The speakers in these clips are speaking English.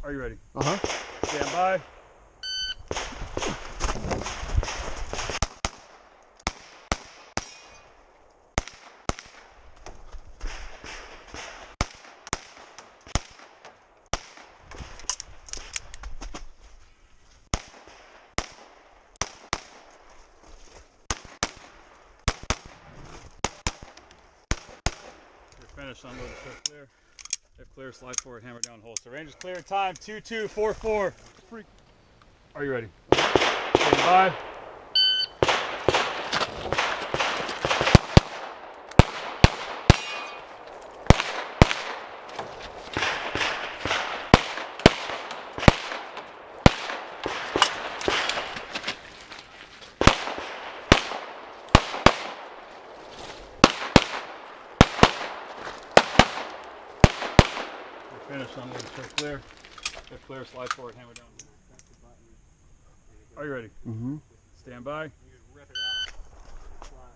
Are you ready? Uh-huh. Stand by. You're finished. Unload, shift clear. Shift clear, slide forward, hammer down, holster. Range is clear. Time 2244. Freak. Are you ready? Stand by. Finish, unload, shift clear. Shift clear, slide forward, hammer down. Are you ready? Mm-hmm. Stand by. Rip it out.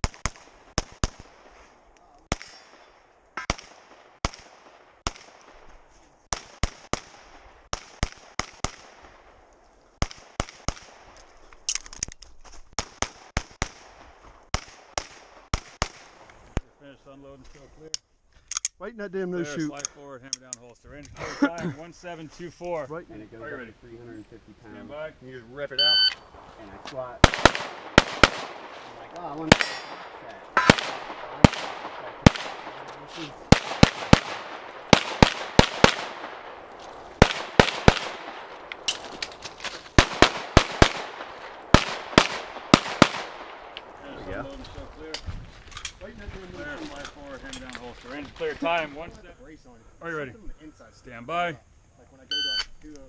Finish, unload, and shift clear. Right in that damn no Clear, shoot. slide forward, hammer down, holster. Range clear, time 1724. Right. And it goes Are you up ready? to 350 pounds. Stand by. You just rip it out. And I squat. I'm like, oh, I want to this is Finish, unload, and shift clear. Clear, slide forward, hammer down, holster. Range clear, time 17. brace on it. Are you ready? Something on the inside. Stand by. Like when I go to do a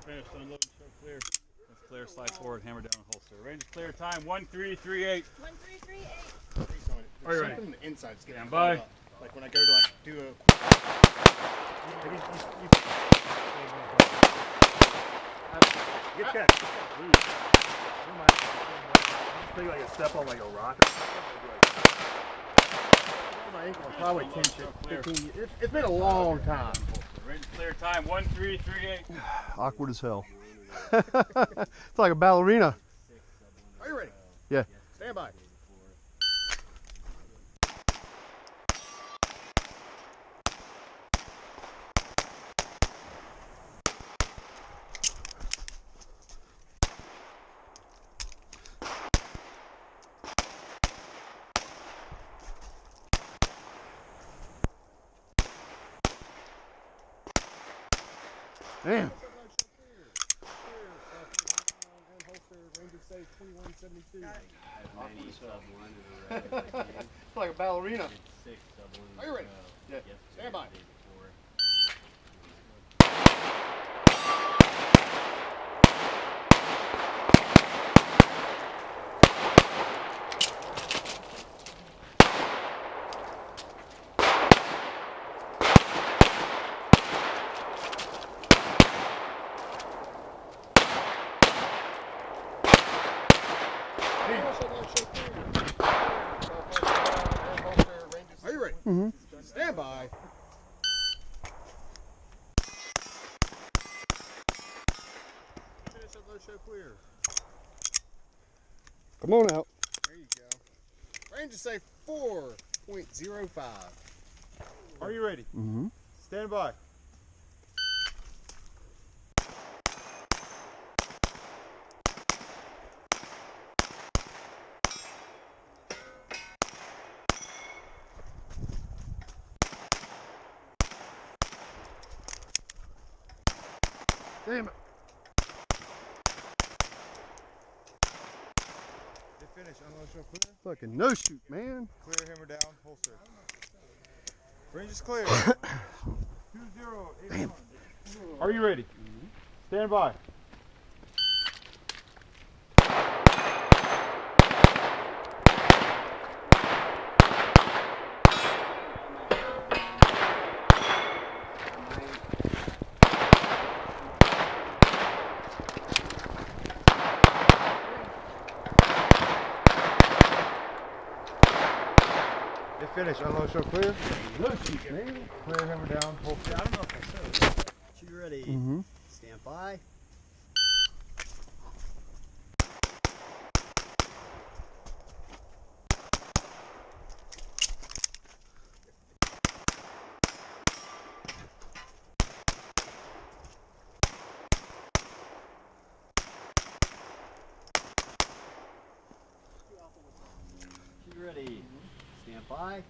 Finish, unload, and shift clear. That's clear, slide forward, hammer down, holster. Range clear, time 1338. 1338. brace on it. Are you There's ready? something on the inside that's getting Stand by. caught up. Like when I go to do a Get that loose. Think like a step on like a rock or something. My ankle probably 10, 15 years. It's been a long time. Range clear, time 1338. Awkward as hell. It's like a ballerina. Are you ready? Yeah. Stand by. Damn. It's like a ballerina. Are you ready? Yeah. Stand by. Are you ready? Mm-hmm. Stand by. Finish up, low show clear. Come on out. There you go. Range is say 4.05. Are you ready? Mm-hmm. Stand by. Damn it. They finish. Unload, show clear. Fucking no shoot, man. Clear, hammer down, holster. Range is clear. 2081. Are you ready? Stand by. finish. Unload, show clear. Clear, hammer down, hold I don't know if I said. Shoot ready. Mm-hmm. Stand by. Shoot ready. Stand by.